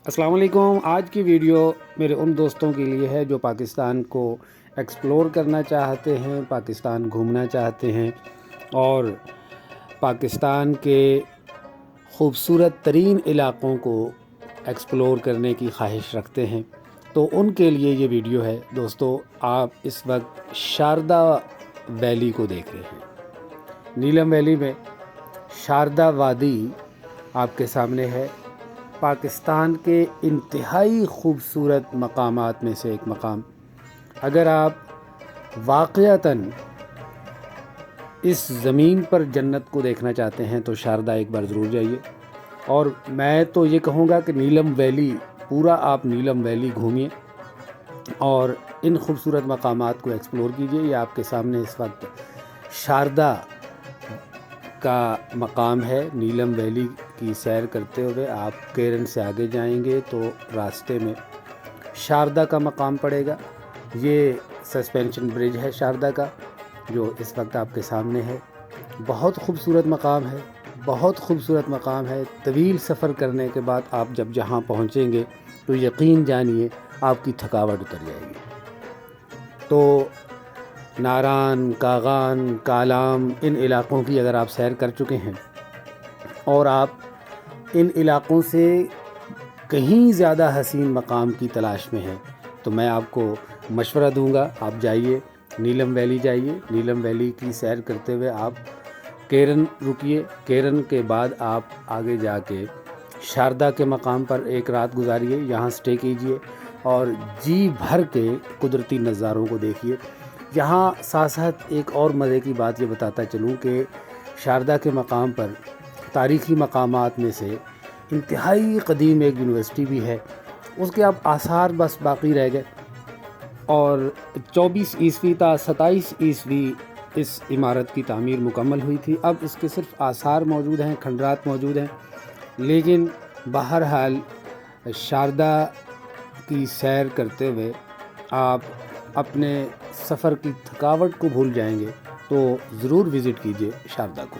अस्सलाम वालेकुम। आज की वीडियो मेरे उन दोस्तों के लिए है जो पाकिस्तान को एक्सप्लोर करना चाहते हैं, पाकिस्तान घूमना चाहते हैं और पाकिस्तान के ख़ूबसूरत तरीन इलाक़ों को एक्सप्लोर करने की ख्वाहिश रखते हैं। तो उनके लिए ये वीडियो है। दोस्तों, आप इस वक्त शारदा वैली को देख रहे हैं। नीलम वैली में शारदा वादी आपके सामने है। पाकिस्तान के इंतहाई ख़ूबसूरत मकामात में से एक मकाम। अगर आप वाक़यातन इस ज़मीन पर जन्नत को देखना चाहते हैं तो शारदा एक बार ज़रूर जाइए। और मैं तो ये कहूँगा कि नीलम वैली, पूरा आप नीलम वैली घूमिए और इन खूबसूरत मकामात को एक्सप्लोर कीजिए। ये आपके सामने इस वक्त शारदा का मकाम है। नीलम वैली की सैर करते हुए आप केरन से आगे जाएंगे तो रास्ते में शारदा का मकाम पड़ेगा। ये सस्पेंशन ब्रिज है शारदा का, जो इस वक्त आपके सामने है। बहुत खूबसूरत मकाम है, बहुत खूबसूरत मकाम है। तवील सफ़र करने के बाद आप जब जहाँ पहुँचेंगे तो यकीन जानिए आपकी थकावट उतर जाएगी। तो नारान, कागान, कालाम, इन इलाक़ों की अगर आप सैर कर चुके हैं और आप इन इलाक़ों से कहीं ज़्यादा हसीन मकाम की तलाश में हैं तो मैं आपको मशवरा दूंगा, आप जाइए, नीलम वैली जाइए। नीलम वैली की सैर करते हुए आप केरन रुकिए। केरन के बाद आप आगे जाके शारदा के मकाम पर एक रात गुजारिए, यहाँ स्टे कीजिए और जी भर के कुदरती नज़ारों को देखिए। यहाँ साथ साथ एक और मज़े की बात ये बताता चलूँ कि शारदा के मकाम पर तारीख़ी मकामात में से इंतहाई क़दीम एक यूनिवर्सिटी भी है। उसके अब आसार बस बाकी रह गए और 24 ईस्वी ता 27 ईस्वी इस इमारत की तामीर मुकम्मल हुई थी। अब इसके सिर्फ आसार मौजूद हैं, खंडरात मौजूद हैं। लेकिन बहरहाल शारदा की सैर करते हुए आप अपने सफ़र की थकावट को भूल जाएंगे। तो ज़रूर विज़िट कीजिए शारदा को।